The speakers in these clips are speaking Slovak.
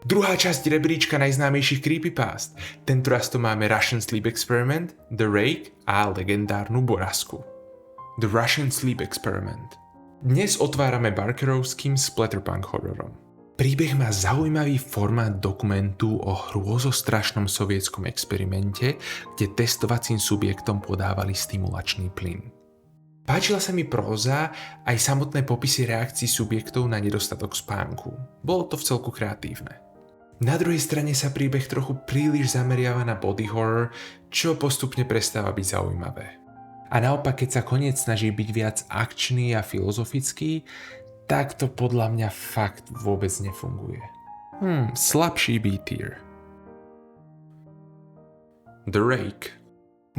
Druhá časť rebríčka najznámejších creepypast. Tentoraz to máme Russian Sleep Experiment, The Rake a legendárnu Borazku. The Russian Sleep Experiment. Dnes otvárame barkerovským splatterpunk hororom. Príbeh má zaujímavý formát dokumentu o hrôzostrašnom sovietskom experimente, kde testovacím subjektom podávali stimulačný plyn. Páčila sa mi próza aj samotné popisy reakcií subjektov na nedostatok spánku. Bolo to vcelku kreatívne. Na druhej strane sa príbeh trochu príliš zameriava na body horror, čo postupne prestáva byť zaujímavé. A naopak, keď sa koniec snaží byť viac akčný a filozofický, tak to podľa mňa fakt vôbec nefunguje. Slabší B-tier. The Rake.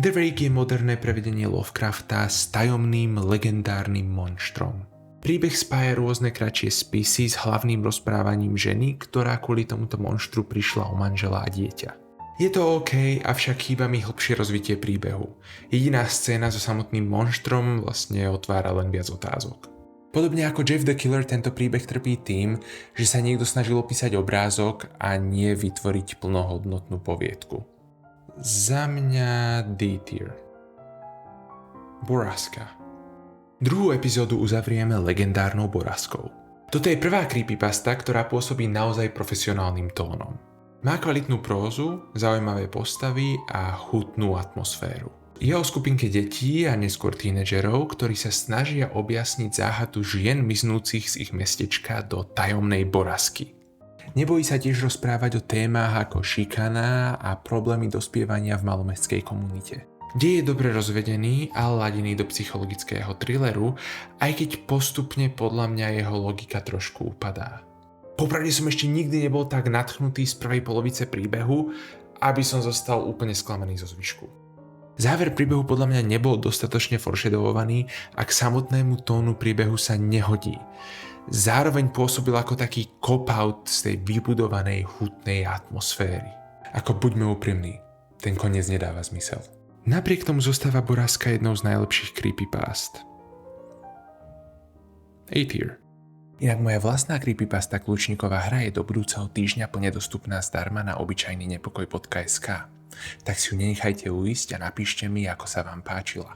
The Rake je moderné prevedenie Lovecrafta s tajomným legendárnym monštrom. Príbeh spája rôzne kratšie spisy s hlavným rozprávaním ženy, ktorá kvôli tomuto monštru prišla o manžela a dieťa. Je to OK, avšak chýba mi hlbšie rozvitie príbehu. Jediná scéna so samotným monštrom vlastne otvára len viac otázok. Podobne ako Jeff the Killer, tento príbeh trpí tým, že sa niekto snažil opísať obrázok a nie vytvoriť plnohodnotnú poviedku. Za mňa D-tier. Borazka. Druhú epizódu uzavrieme legendárnou Borazkou. Toto je prvá creepypasta, ktorá pôsobí naozaj profesionálnym tónom. Má kvalitnú prózu, zaujímavé postavy a hutnú atmosféru. Je o skupinke detí a neskôr tínedžerov, ktorí sa snažia objasniť záhadu žien miznúcich z ich mestečka do tajomnej Borazky. Nebojí sa tiež rozprávať o témach ako šikana a problémy dospievania v malomestskej komunite. Dej je dobre rozvedený a ladený do psychologického thrilleru, aj keď postupne podľa mňa jeho logika trošku upadá. Popravde som ešte nikdy nebol tak nadchnutý z prvej polovice príbehu, aby som zostal úplne sklamaný zo zvyšku. Záver príbehu podľa mňa nebol dostatočne foreshadowovaný a k samotnému tónu príbehu sa nehodí. Zároveň pôsobil ako taký cop-out z tej vybudovanej hutnej atmosféry. Ako buďme úprimní, ten koniec nedáva zmysel. Napriek tomu zostáva Borazka jednou z najlepších creepypast. A-tier. Inak moja vlastná creepypasta Kľúčniková hra je do budúceho týždňa plne dostupná zdarma na obyčajný nepokoj.sk. Tak si ju nenechajte uísť a napíšte mi, ako sa vám páčila.